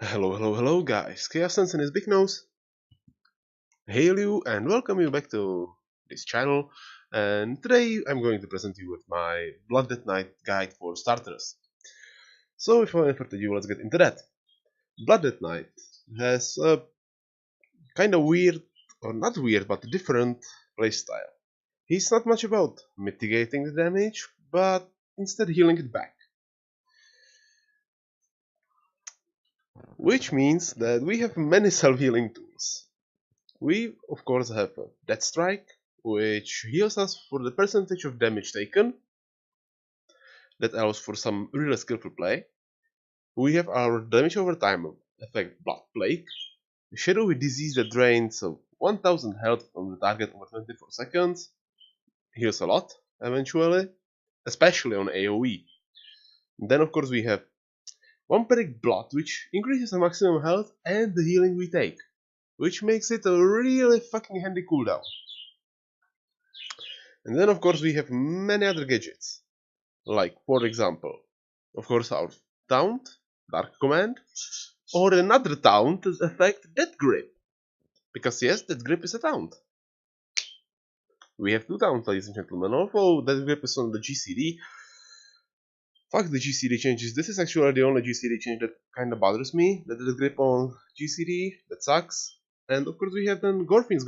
Hello guys, Chaoslance and his big nose. Hail you and welcome you back to this channel. And today I'm going to present you with my Blood Death Knight guide for starters. So without any further ado, let's get into that. Blood Death Knight has a kind of weird, or not weird, but different playstyle. He's not much about mitigating the damage, but instead healing it back. Which means that we have many self-healing tools. We, of course, have a Death Strike, which heals us for the percentage of damage taken. That allows for some really skillful play. We have our damage over time effect Blood Plague, a shadowy disease that drains 1000 health from the target over 24 seconds. Heals a lot, eventually, especially on AoE. And then, of course, we have Vampiric Blood, which increases the maximum health and the healing we take, which makes it a really fucking handy cooldown. And then of course we have many other gadgets, like for example, of course our taunt, Dark Command, or another taunt effect, Death Grip. Because yes, Death Grip is a taunt. We have two taunts, ladies and gentlemen, although Death Grip is on the GCD. Fuck the GCD changes, this is actually the only GCD change that kinda bothers me, the Death Grip on GCD, that sucks. And of course we have then Gorfin's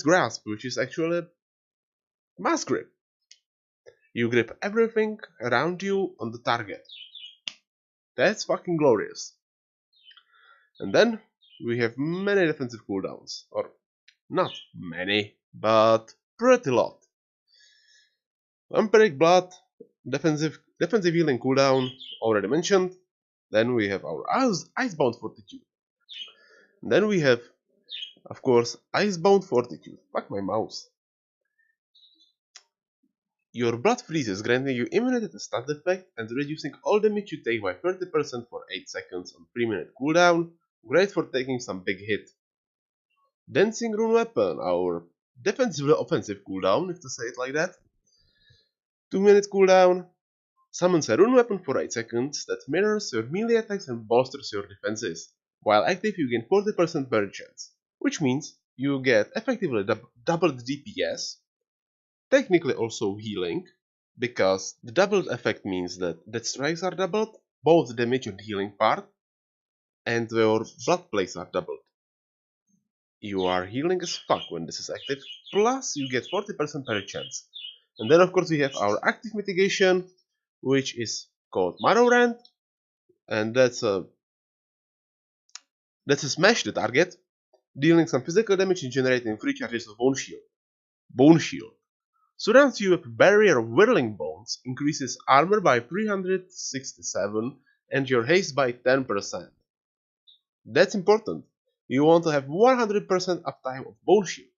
Grasp, which is actually a Mass Grip. You grip everything around you on the target. That's fucking glorious. And then we have many defensive cooldowns. Or not many, but pretty lot. Vampiric Blood, defensive healing cooldown, already mentioned. Then we have our Icebound Fortitude. And then we have, of course, Icebound Fortitude. Fuck my mouse. Your blood freezes, granting you immunity to stat effect and reducing all damage you take by 30% for 8 seconds on 3-minute cooldown. Great for taking some big hit. Dancing Rune Weapon, our defensively offensive cooldown, if to say it like that. 2-minute cooldown. Summons a rune weapon for 8 seconds that mirrors your melee attacks and bolsters your defenses. While active, you gain 40% parry chance, which means you get effectively doubled DPS. Technically also healing, because the doubled effect means that strikes are doubled, both the damage and healing part, and your blood plays are doubled. You are healing as fuck when this is active, plus you get 40% parry chance. And then of course we have our active mitigation, which is called Marrow and that's a smash the target, dealing some physical damage and generating 3 charges of Bone Shield. Bone Shield surrounds you with a barrier of whirling bones, increases armor by 367 and your haste by 10%. That's important. You want to have 100% uptime of Bone Shield.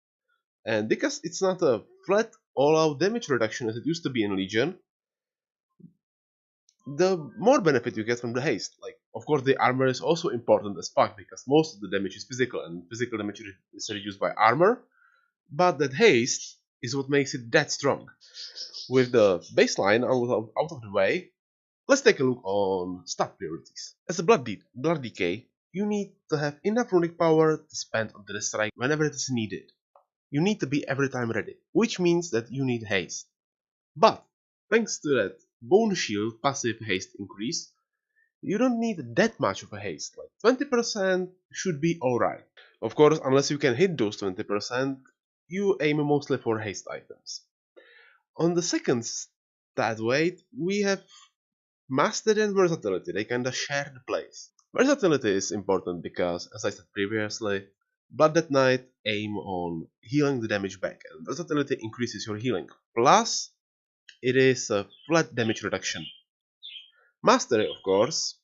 And because it's not a flat all-out damage reduction as it used to be in Legion, the more benefit you get from the haste. Like, of course the armor is also important as fuck because most of the damage is physical and physical damage is reduced by armor, but that haste is what makes it that strong. With the baseline out of the way, let's take a look on stat priorities. As a blood decay, you need to have enough runic power to spend on the strike whenever it is needed. You need to be every time ready, which means that you need haste. But thanks to that Bone Shield passive haste increase, you don't need that much of a haste, like 20% should be alright. Of course, unless you can hit those 20%, you aim mostly for haste items. On the second stat weight, we have Mastery and Versatility, they kinda share the place. Versatility is important because, as I said previously, Blood Death Knight aim on healing the damage back, and Versatility increases your healing. Plus, it is a flat damage reduction. Mastery, of course.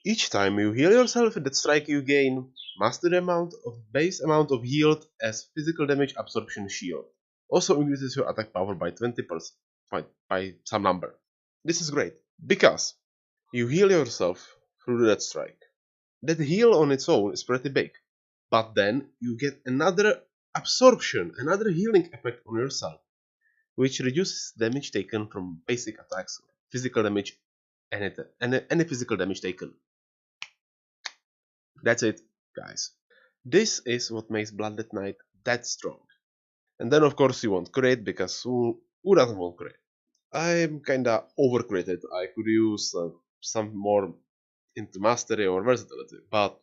Each time you heal yourself with that strike, you gain mastery amount of base amount of healed as physical damage absorption shield. Also increases your attack power by 20% by some number. This is great because you heal yourself through that strike. That heal on its own is pretty big, but then you get another absorption, another healing effect on yourself, which reduces damage taken from basic attacks, physical damage any physical damage taken. That's it, guys. This is what makes Bloodlet Knight that strong. And then of course you want crit, because who doesn't want crit? I'm kinda overcritted. I could use some more into mastery or versatility, but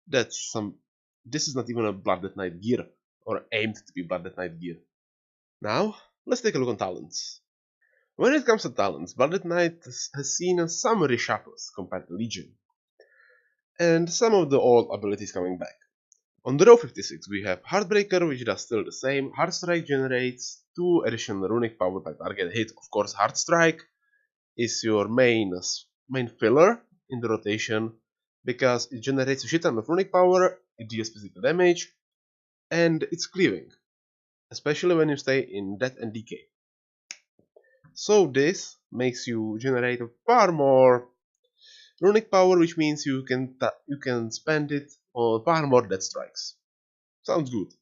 that's some. This is not even a Bloodlet Knight gear, or aimed to be Bloodlet Knight gear. Now, let's take a look on talents. When it comes to talents, Bloodlet Knight has seen some reshuffles compared to Legion, and some of the old abilities coming back. On the row 56 we have Heartbreaker, which does still the same. Heartstrike generates 2 additional runic power per target hit. Of course, Heartstrike is your main filler in the rotation, because it generates a shit ton of runic power, it deals physical damage, and it's cleaving, especially when you stay in Death and Decay. So this makes you generate far more runic power, which means you can spend it on far more death strikes. Sounds good.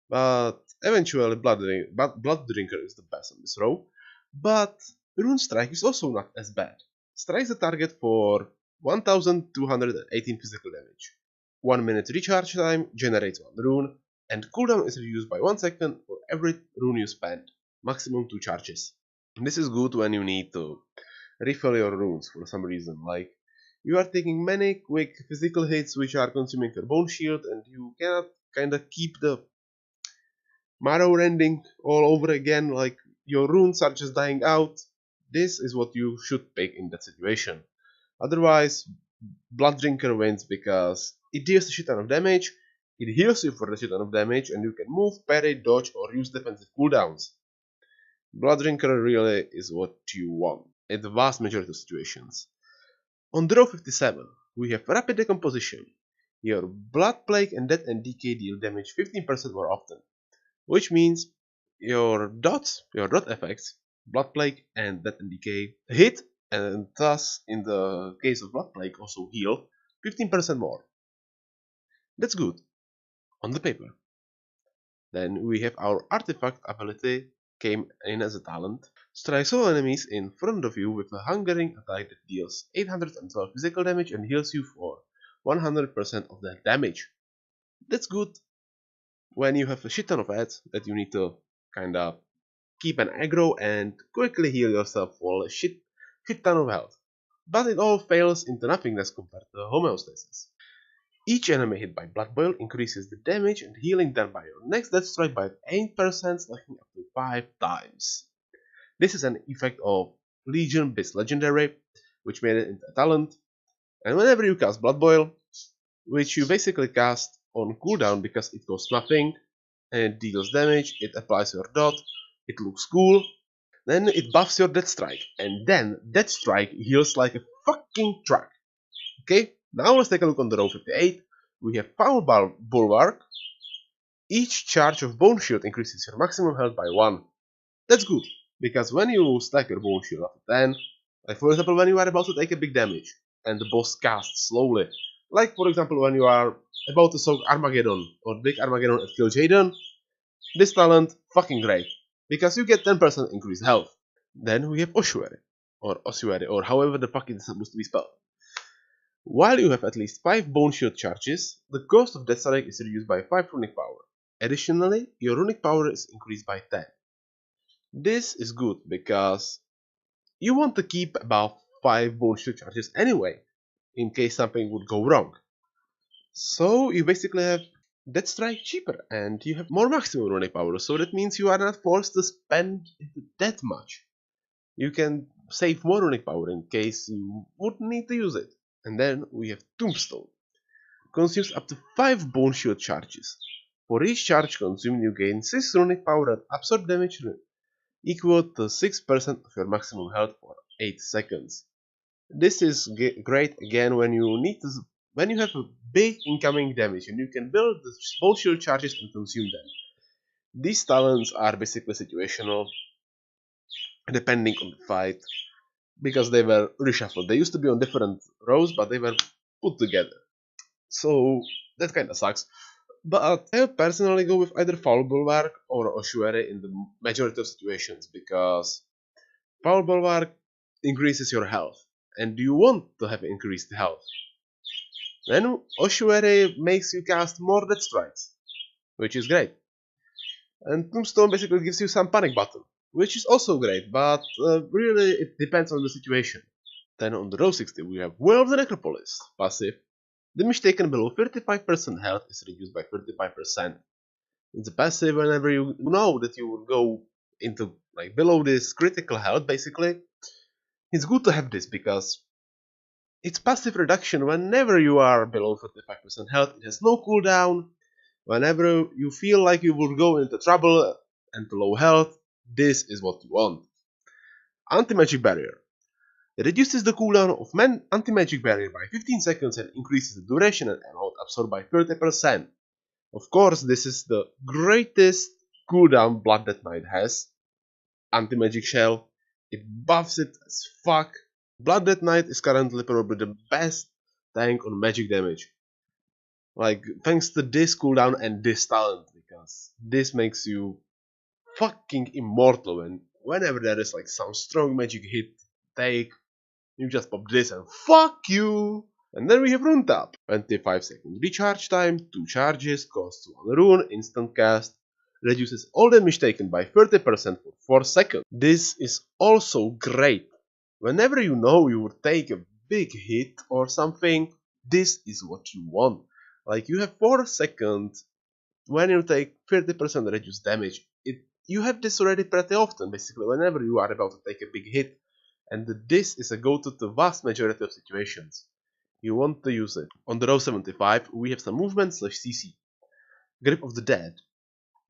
But eventually Blood Drinker is the best on this row. But Rune Strike is also not as bad. Strikes the target for 1218 physical damage. 1 minute recharge time, generates 1 rune, and cooldown is reduced by 1 second for every rune you spend. Maximum 2 charges. And this is good when you need to refill your runes for some reason, like you are taking many quick physical hits which are consuming your bone shield, and you cannot kinda keep the marrow rending all over again, like your runes are just dying out. This is what you should pick in that situation. Otherwise, Blood Drinker wins because it deals a shit ton of damage, it heals you for a shit ton of damage, and you can move, parry, dodge, or use defensive cooldowns. Blood Drinker really is what you want in the vast majority of situations. On the row 57, we have Rapid Decomposition. Your Blood Plague and Death and Decay deal damage 15% more often, which means your dot effects, Blood Plague and Death and Decay, hit, and thus, in the case of Blood Plague, also heal 15% more. That's good, on the paper. Then we have our Artifact ability, came in as a talent. Strikes all enemies in front of you with a hungering attack that deals 812 physical damage and heals you for 100% of that damage. That's good when you have a shit ton of ads that you need to kinda keep an aggro and quickly heal yourself for a shit ton of health. But it all fails into nothingness compared to homeostasis. Each enemy hit by Blood Boil increases the damage and healing done by your next death strike by 8%, stacking up to 5 times. This is an effect of Legion based Legendary, which made it into a talent, and whenever you cast Blood Boil, which you basically cast on cooldown because it costs nothing, and it deals damage, it applies your dot, it looks cool, then it buffs your Death Strike, and then Death Strike heals like a fucking truck. Okay, now let's take a look on the row 58. We have Power Bulwark. Each charge of Bone Shield increases your maximum health by 1. That's good, because when you stack your Bone Shield after 10, like for example when you are about to take a big damage, and the boss casts slowly, like for example when you are about to soak Armageddon, or Big Armageddon at Kill Jaden, this talent, fucking great, because you get 10% increased health. Then we have Ossuary, or however the fuck it's supposed to be spelled. While you have at least 5 Bone Shield charges, the cost of Death Strike is reduced by 5 runic power. Additionally, your runic power is increased by 10. This is good because you want to keep about 5 Bone Shield charges anyway, in case something would go wrong. So you basically have Death Strike cheaper, and you have more maximum runic power, so that means you are not forced to spend that much. You can save more runic power in case you would need to use it. And then we have Tombstone. Consumes up to 5 Bone Shield charges. For each charge consumed, you gain 6 runic power and absorb damage equal to 6% of your maximum health for 8 seconds. This is great again when you have a big incoming damage and you can build the Bone Shield charges and consume them. These talents are basically situational, depending on the fight, because they were reshuffled. They used to be on different rows, but they were put together. So that kinda sucks. But I would personally go with either Foul Bulwark or Ossuary in the majority of situations, because Foul Bulwark increases your health. and you want to have increased health. Then Oshuere makes you cast more death strikes, which is great. And Tombstone basically gives you some panic button, which is also great, but really it depends on the situation. Then on the row 60 we have Will of the Necropolis, passive. Damage taken below 35% health is reduced by 35%. It's a passive whenever you know that you will go into like below this critical health basically. It's good to have this because it's passive reduction whenever you are below 35% health. It has no cooldown. Whenever you feel like you will go into trouble and to low health, this is what you want. Anti-magic barrier. It reduces the cooldown of anti-magic barrier by 15 seconds and increases the duration and amount absorbed by 30%. Of course, this is the greatest cooldown Blood Death Knight has. Anti-magic shell. It buffs it as fuck. Blood Death Knight is currently probably the best tank on magic damage. Like, thanks to this cooldown and this talent, because this makes you fucking immortal, and whenever there is like some strong magic hit take, you just pop this and fuck you! And then we have Rune Tap. 25-second recharge time, 2 charges, costs 1 rune, instant cast, reduces all damage taken by 30% for 4 seconds. This is also great. Whenever you know you will take a big hit or something, this is what you want. Like, you have 4 seconds when you take 30% reduced damage. You have this already pretty often, basically, whenever you are about to take a big hit. And this is a go-to to vast majority of situations. You want to use it. On the row 75, we have some movement / CC. Grip of the Dead.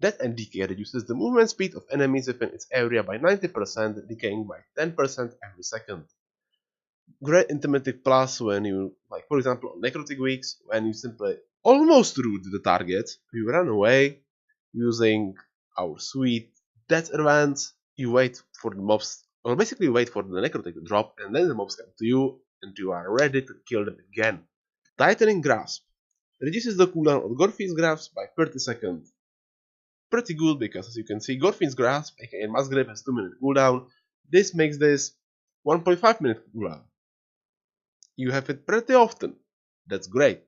Death and Decay reduces the movement speed of enemies within its area by 90%, decaying by 10% every second. Great Intimidating Plus when you, like for example on Necrotic Weeks, when you simply almost root the target, you run away using our sweet Death Advance, you wait for the mobs, or basically wait for the Necrotic to drop, and then the mobs come to you, and you are ready to kill them again. Tightening Grasp reduces the cooldown on Gorfin's Grasp by 30 seconds. Pretty good because, as you can see, Gorfin's Grasp, aka Mass Grip, has 2-minute cooldown. This makes this 1.5 minute cooldown. You have it pretty often. That's great.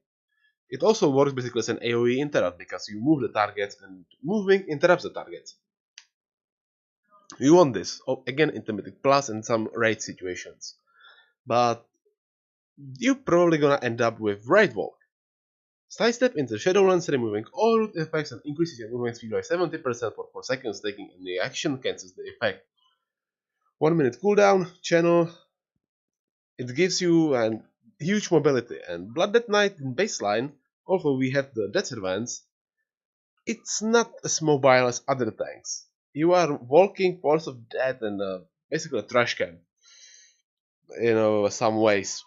It also works basically as an AoE interrupt because you move the target and moving interrupts the target. You want this. Oh, again, Intimidating Plus in some raid situations. But you're probably gonna end up with Raid Walk. Sidestep into Shadowlands, removing all root effects and increases your movement speed by 70% for 4 seconds. Taking any action cancels the effect. 1 minute cooldown, channel. It gives you a huge mobility, and Blood Death Knight in baseline, although we have the Death Advance, it's not as mobile as other tanks. You are walking Force of Death and basically a Trashcan, some ways.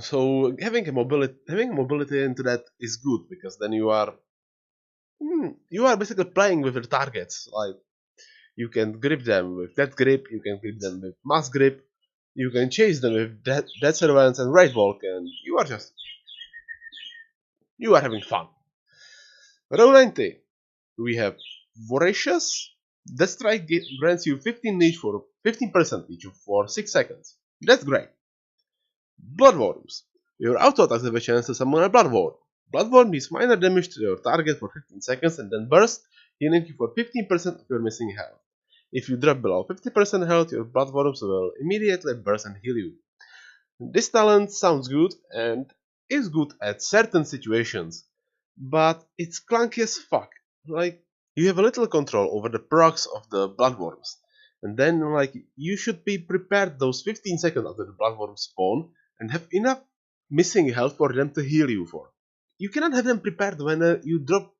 So having a mobility into that is good, because then you are basically playing with your targets. Like, you can grip them with Death Grip, you can grip them with Mass Grip, you can chase them with Death Servants and Raid Walk, and you are having fun. Row 90, we have Voracious. Death Strike grants you 15 each for 15% each for 6 seconds. That's great. Bloodworms. Your auto attacks have a chance to summon a Bloodworm. Bloodworm deals minor damage to your target for 15 seconds and then bursts, healing you for 15% of your missing health. If you drop below 50% health, your Bloodworms will immediately burst and heal you. This talent sounds good and is good at certain situations, but it's clunky as fuck. Like, you have a little control over the procs of the Bloodworms, and then you should be prepared those 15 seconds after the Bloodworms spawn and have enough missing health for them to heal you for. You cannot have them prepared when you drop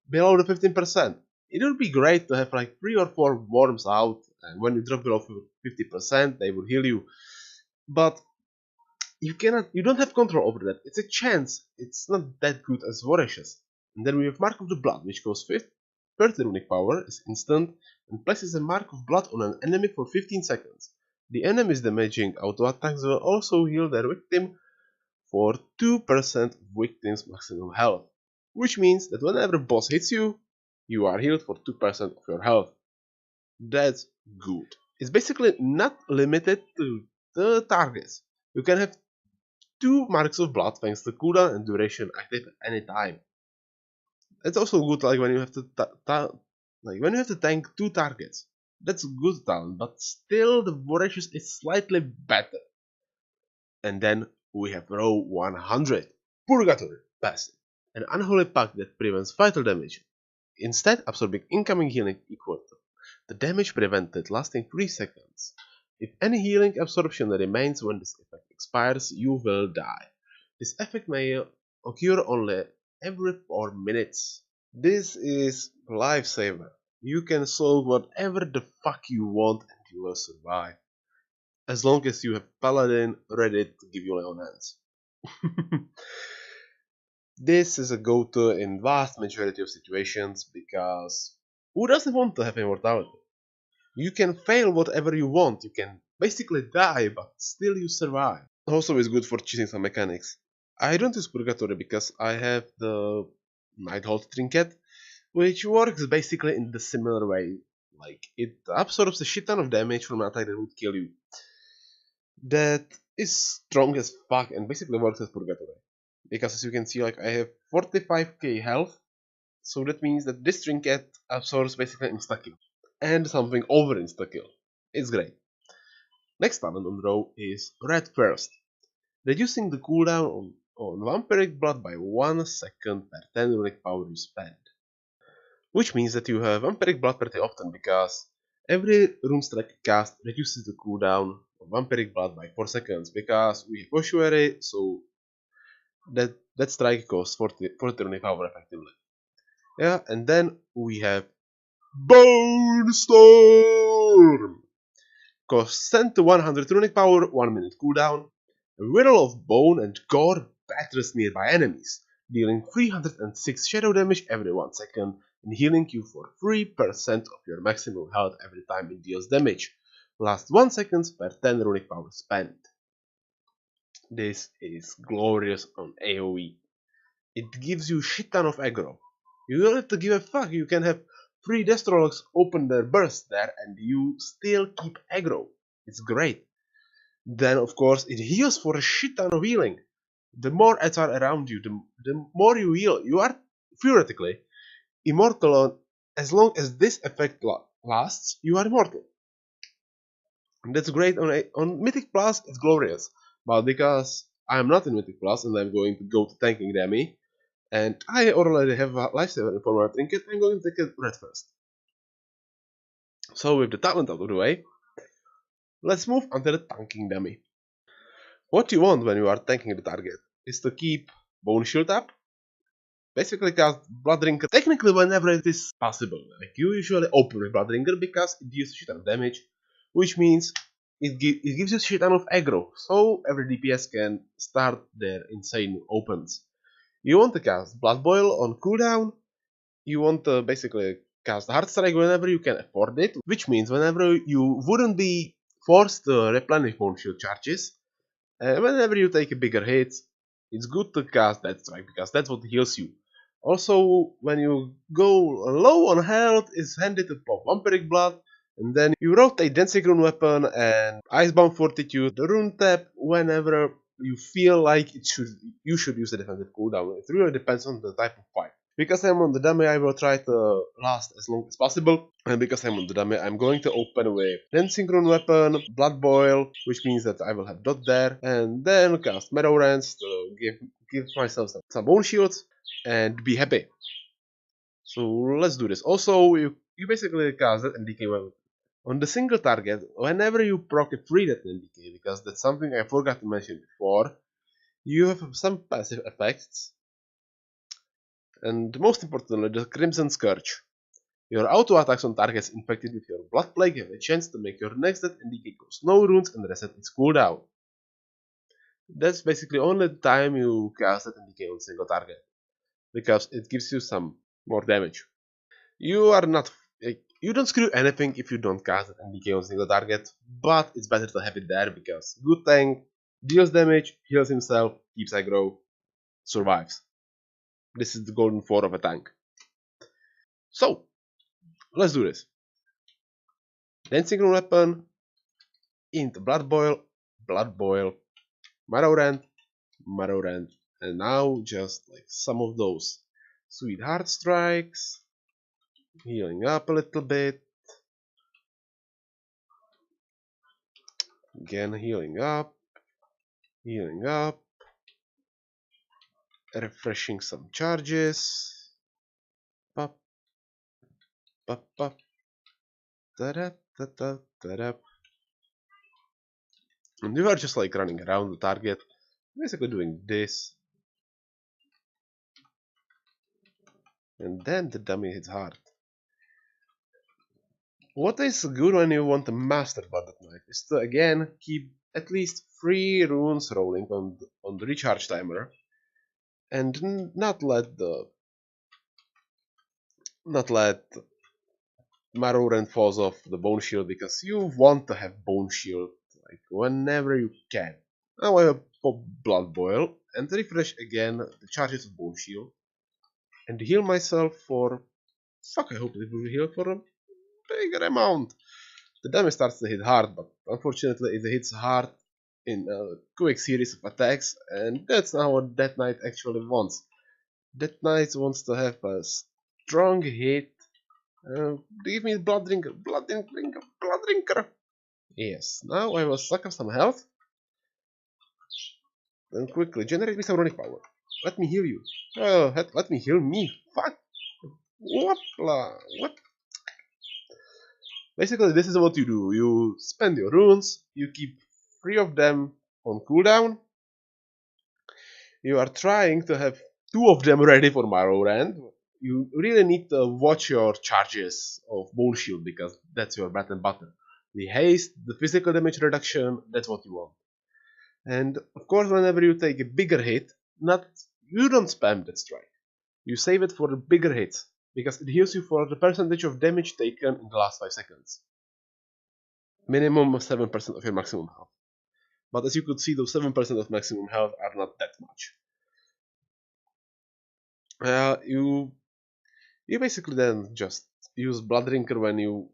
below the 15%. It would be great to have 3 or 4 worms out, and when you drop below 50% they will heal you, but you don't have control over that. It's a chance. It's not that good as Voracious. And then we have Mark of the Blood, which goes 30 runic power, is instant, and places a Mark of Blood on an enemy for 15 seconds. The enemy's damaging auto attacks will also heal their victim for 2% of victim's maximum health, which means that whenever boss hits you, you are healed for 2% of your health. That's good. It's basically not limited to the targets. You can have 2 marks of blood thanks to cooldown and duration active at any time. It's also good like when you have to tank 2 targets. That's good talent, but still the voracious is slightly better. And then we have row 100, Purgatory passive, an unholy pact that prevents vital damage, instead absorbing incoming healing equal to the damage prevented lasting 3 seconds. If any healing absorption remains when this effect expires, you will die. This effect may occur only every 4 minutes. This is lifesaver. You can solve whatever the fuck you want and you will survive. As long as you have Paladin ready to give you Leonance. This is a go-to in vast majority of situations because who doesn't want to have immortality? You can fail whatever you want, you can basically die but still you survive. Also is good for cheating some mechanics. I don't use Purgatory because I have the Nighthold trinket, which works basically in the similar way. Like, it absorbs a shit ton of damage from an attack that would kill you. That is strong as fuck and basically works as Purgatory. Because as you can see, like, I have 45k health, so that means that this trinket absorbs basically insta-kill. And something over insta-kill. It's great. Next talent on the row is Red First, reducing the cooldown on Vampiric Blood by 1 second per 10 runic power you spend. Which means that you have Vampiric Blood pretty often because every rune strike cast reduces the cooldown of Vampiric Blood by 4 seconds because we have Ossuary, so that strike costs 40 runic power effectively. Yeah, and then we have Bone Storm! Costs 10 to 100 runic power, 1 minute cooldown. A whirl of bone and gore batters nearby enemies, dealing 306 shadow damage every 1 second and healing you for 3% of your maximum health every time it deals damage. Lasts 1 second per 10 runic power spent. This is glorious on AoE. It gives you shit ton of aggro. You don't have to give a fuck, you can have 3 Destrologs open their burst there and you still keep aggro. It's great. Then of course it heals for a shit ton of healing. The more ads are around you, the more you heal. You are theoretically immortal on, as long as this effect lasts, you are immortal. And that's great on Mythic Plus, it's glorious. But because I am not in Mythic Plus and I'm going to go to tanking Demi, and I already have a lifesaver in form of trinket, I'm going to take it Red First. So with the talent out of the way, let's move on to the tanking Demi. What you want when you are tanking the target is to keep Bone Shield up, basically cast Bloodringer technically whenever it is possible. Like, you usually open with Bloodringer because it deals shit ton of damage, which means it gives you shit ton of aggro, so every DPS can start their insane opens. You want to cast Blood Boil on cooldown, you want to basically cast Hard Strike whenever you can afford it, which means whenever you wouldn't be forced to replenish Bone Shield charges, whenever you take a bigger hit, it's good to cast that strike because that's what heals you. Also, when you go low on health, it's handy to pop Vampiric Blood, and then you rotate Dancing Rune Weapon and Icebound Fortitude, the rune tap, whenever you feel like you should use a defensive cooldown. It really depends on the type of fight. Because I'm on the dummy, I will try to last as long as possible. And because I'm on the dummy, I'm going to open with Dancing Rune Weapon, Blood Boil, which means that I will have Dot there, and then cast Meadow Rants to give myself some bone shields and be happy. So let's do this. Also, you basically cast that NDK weapon on the single target whenever you proc a free that NDK, because that's something I forgot to mention before. You have some passive effects. And most importantly, the Crimson Scourge. Your auto attacks on targets infected with your Blood Plague have a chance to make your next death indicate cost no runes and reset its cooldown. That's basically only the time you cast that indicate on a single target, because it gives you some more damage. You are not you don't screw anything if you don't cast that indicate on a single target, but it's better to have it there because good tank, deals damage, heals himself, keeps aggro, survives. This is the golden 4 of a tank. So, let's do this. Dancing Rune Weapon into Blood Boil, Blood Boil, Marrow Rend, and now just like some of those Sweetheart Strikes, healing up a little bit, again healing up, refreshing some charges, pop, pop, pop, da-da, da-da, da-da. And you are just like running around the target, basically doing this, and then the dummy hits hard. What is good when you want to master Blooded Knight is to again keep at least 3 runes rolling on the recharge timer, and not let Marauder falls off the Bone Shield, because you want to have Bone Shield like whenever you can. Now I will pop Blood Boil and refresh again the charges of Bone Shield and heal myself for... Fuck, I hope it will heal for a bigger amount. The damage starts to hit hard, but unfortunately it hits hard in a quick series of attacks, and that's not what Death Knight actually wants. Death Knight wants to have a strong hit. Give me Blood Drinker, Blood Drinker, Blood Drinker! Yes, now I will suck up some health. Then quickly generate me some runic power. Let me heal you. Oh, let me heal me. Fuck! What? What? Basically, this is what you do. You spend your runes, you keep 3 of them on cooldown. You are trying to have 2 of them ready for Morrowind. You really need to watch your charges of Bone Shield, because that's your bread and butter. The haste, the physical damage reduction, that's what you want. And of course, whenever you take a bigger hit, you don't spam that strike. You save it for the bigger hits, because it heals you for the percentage of damage taken in the last 5 seconds. Minimum of 7% of your maximum health. But as you could see, those 7% of maximum health are not that much. You basically then just use Blood Drinker when you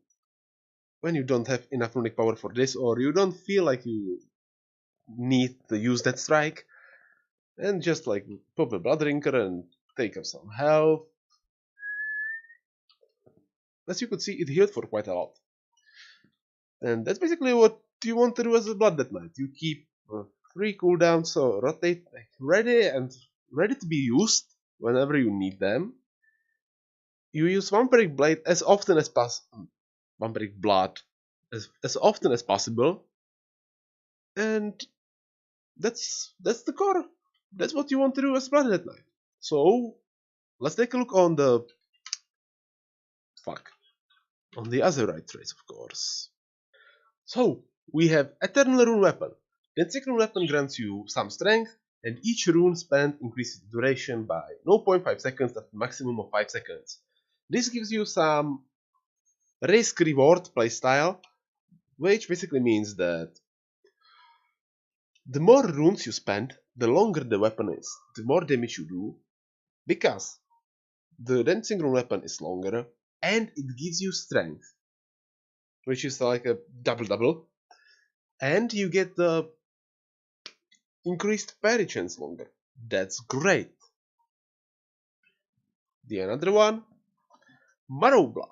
don't have enough runic power for this, or you don't feel like you need to use that strike, and just like pop a Blood Drinker and take up some health. As you could see, it healed for quite a lot. And that's basically what you want to do as a Blooded Knight. You keep 3 cooldowns, so rotate ready to be used whenever you need them. You use Vampiric Blade as often as possible. Vampiric Blood as often as possible. And that's the core. That's what you want to do as Blooded Knight. So let's take a look on the Azerite traits, of course. So we have Eternal Rune Weapon. The Encyclical Weapon grants you some strength, and each rune spent increases the duration by 0.5 seconds at a maximum of 5 seconds. This gives you some risk-reward playstyle, which basically means that the more runes you spend, the longer the weapon is, the more damage you do, because the Dancing Rune Weapon is longer, and it gives you strength, which is like a double-double, and you get the increased parry chance longer. That's great. The another one, Marrow Blood.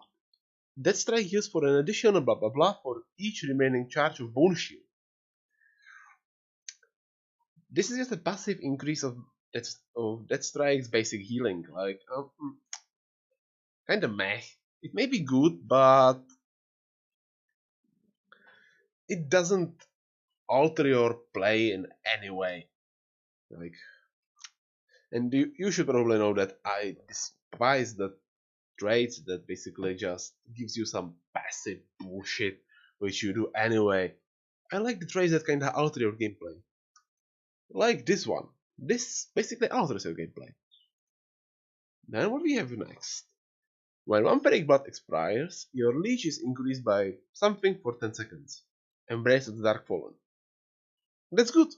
That strike heals for an additional blah blah blah for each remaining charge of Bone Shield. This is just a passive increase of that strike's basic healing. Like, kinda meh. It may be good, but it doesn't alter your play in any way. Like, and you should probably know that I despise the traits that basically just gives you some passive bullshit which you do anyway. I like the traits that kinda alter your gameplay. Like this one. This basically alters your gameplay. Then what we have next? When Vampiric Blood expires, your leech is increased by something for 10 seconds. Embrace of the Dark Fallen. That's good.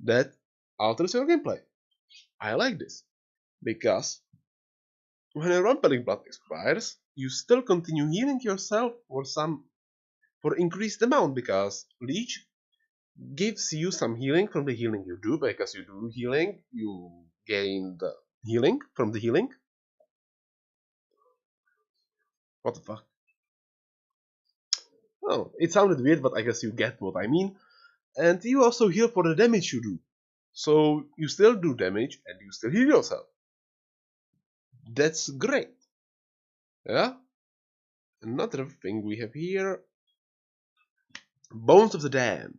That alters your gameplay. I like this. Because when a Vampiric Blood expires, you still continue healing yourself for increased amount, because leech gives you some healing from the healing you do, because you do healing, you gain the healing from the healing. What the fuck? Oh, it sounded weird, but I guess you get what I mean. And you also heal for the damage you do. So you still do damage and you still heal yourself. That's great. Yeah? Another thing we have here. Bones of the Damned.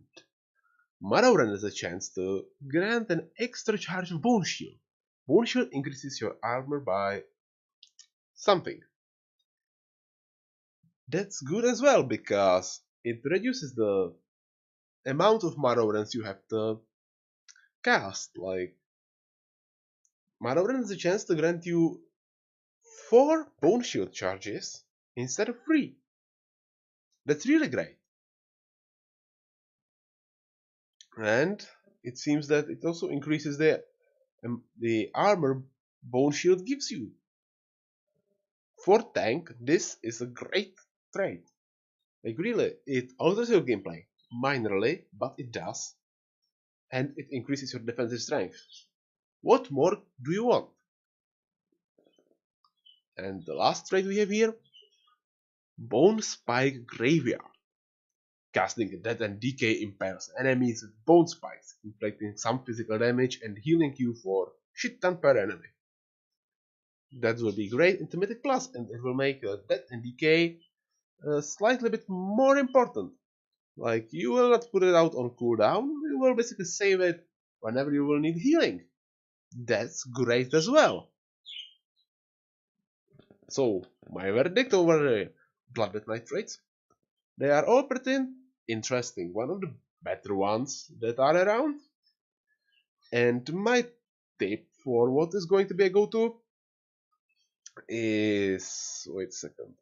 Morrowind has a chance to grant an extra charge of Bone Shield. Bone Shield increases your armor by something. That's good as well, because it reduces the amount of Morrowinds you have to cast. Like, Morrowind has a chance to grant you 4 Bone Shield charges instead of 3. That's really great. And it seems that it also increases the armor Bone Shield gives you. For tank, this is a great trait. Like, really, it alters your gameplay minorly, but it does, and it increases your defensive strength. What more do you want? And the last trait we have here, Bone Spike Graveyard. Casting Death and Decay impairs enemies with bone spikes, inflicting some physical damage and healing you for shit ton per enemy. That will be great in Mythic Plus, and it will make Death and Decay slightly bit more important. Like, you will not put it out on cooldown, you will basically save it whenever you will need healing. That's great as well. So, my verdict over the Blooded Knight traits. They are all pretty interesting, one of the better ones that are around. And my tip for what is going to be a go-to is... wait a second.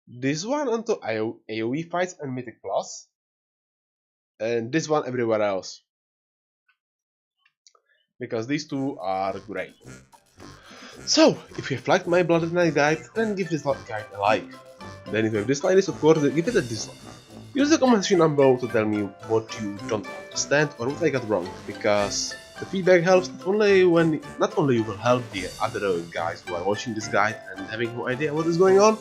This one onto AoE fights and Mythic Plus, and this one everywhere else, because these two are great. So, if you have liked my Blooded Knight guide, then give this guide a like. Then if you have disliked this, of course, give it a dislike. Use the comment section down below to tell me what you don't understand or what I got wrong, because the feedback helps not only you will help the other guys who are watching this guide and having no idea what is going on,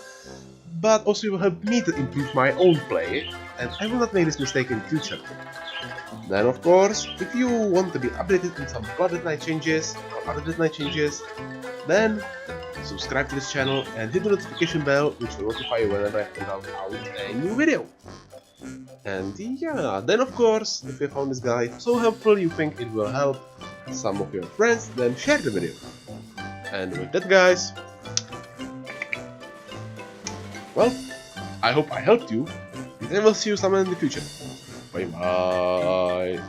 but also it will help me to improve my own play, and I will not make this mistake in the future. Then of course, if you want to be updated on some Blooded Knight changes or other Knight changes, then subscribe to this channel and hit the notification bell, which will notify you whenever I put out a new video. And yeah, then of course, if you found this guide so helpful you think it will help some of your friends, then share the video. And with that guys, well, I hope I helped you, and I will see you sometime in the future. Bye bye.